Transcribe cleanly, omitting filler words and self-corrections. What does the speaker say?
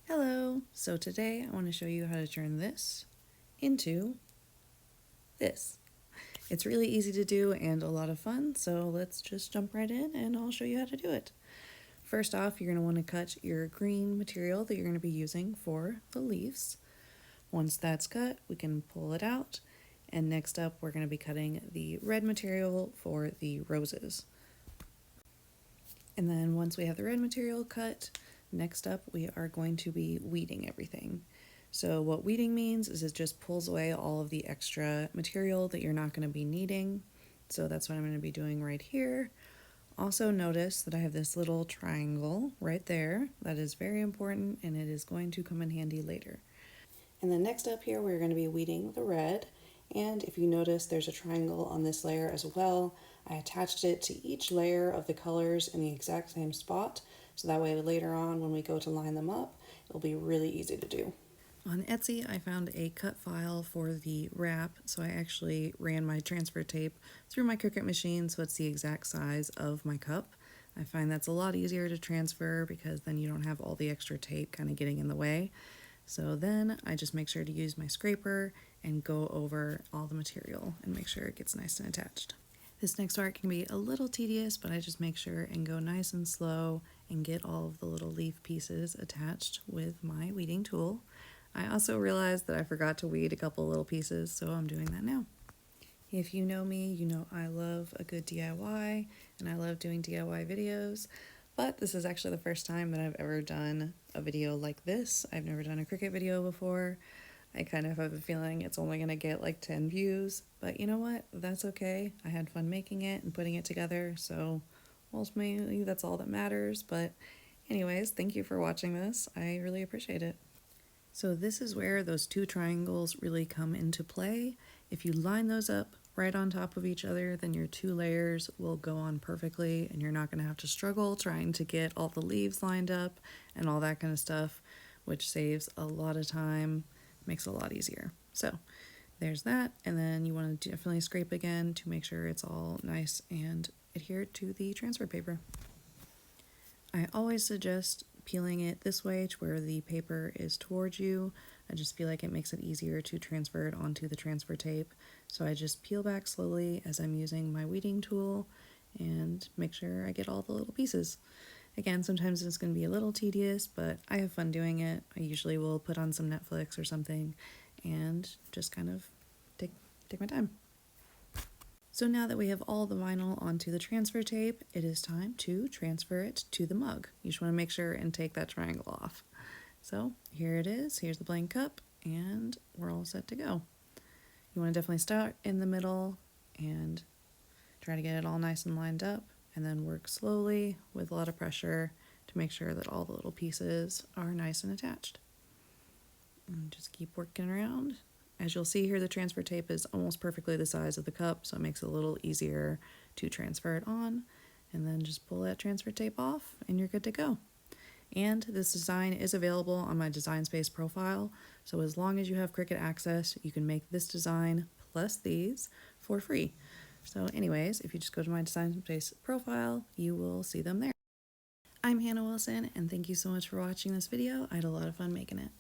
Hello! So today I want to show you how to turn this into this. It's really easy to do and a lot of fun, so let's just jump right in and I'll show you how to do it. First off, you're going to want to cut your green material that you're going to be using for the leaves. Once that's cut, we can pull it out, and next up we're going to be cutting the red material for the roses. And then once we have the red material cut, next up we are going to be weeding everything. So what weeding means is it just pulls away all of the extra material that you're not going to be needing. So that's what I'm going to be doing right here. Also notice that I have this little triangle right there. That is very important and it is going to come in handy later. And then next up here we're going to be weeding the red. And if you notice there's a triangle on this layer as well. I attached it to each layer of the colors in the exact same spot, so that way later on when we go to line them up, it'll be really easy to do. On Etsy, I found a cut file for the wrap, so I actually ran my transfer tape through my Cricut machine so it's the exact size of my cup. I find that's a lot easier to transfer because then you don't have all the extra tape kind of getting in the way. So then I just make sure to use my scraper and go over all the material and make sure it gets nice and attached. This next part can be a little tedious, but I just make sure and go nice and slow and get all of the little leaf pieces attached with my weeding tool. I also realized that I forgot to weed a couple little pieces, so I'm doing that now. If you know me, you know I love a good DIY and I love doing DIY videos, but this is actually the first time that I've ever done a video like this. I've never done a Cricut video before. I kind of have a feeling it's only going to get like 10 views, but you know what? That's okay. I had fun making it and putting it together, so ultimately that's all that matters. But anyways, thank you for watching this. I really appreciate it. So this is where those two triangles really come into play. If you line those up right on top of each other, then your two layers will go on perfectly and you're not going to have to struggle trying to get all the leaves lined up and all that kind of stuff, which saves a lot of time, makes it a lot easier. So there's that, and then you want to definitely scrape again to make sure it's all nice and adhered to the transfer paper. I always suggest peeling it this way to where the paper is towards you. I just feel like it makes it easier to transfer it onto the transfer tape. So I just peel back slowly as I'm using my weeding tool and make sure I get all the little pieces. Again, sometimes it's going to be a little tedious, but I have fun doing it. I usually will put on some Netflix or something and just kind of take my time. So now that we have all the vinyl onto the transfer tape, it is time to transfer it to the mug. You just want to make sure and take that triangle off. So here it is, here's the blank cup, and we're all set to go. You want to definitely start in the middle and try to get it all nice and lined up, and then work slowly with a lot of pressure to make sure that all the little pieces are nice and attached. And just keep working around. As you'll see here, the transfer tape is almost perfectly the size of the cup, so it makes it a little easier to transfer it on. And then just pull that transfer tape off and you're good to go. And this design is available on my Design Space profile, so as long as you have Cricut access, you can make this design plus these for free. So anyways, if you just go to my Design Space profile, you will see them there. I'm Hannah Wilson, and thank you so much for watching this video. I had a lot of fun making it.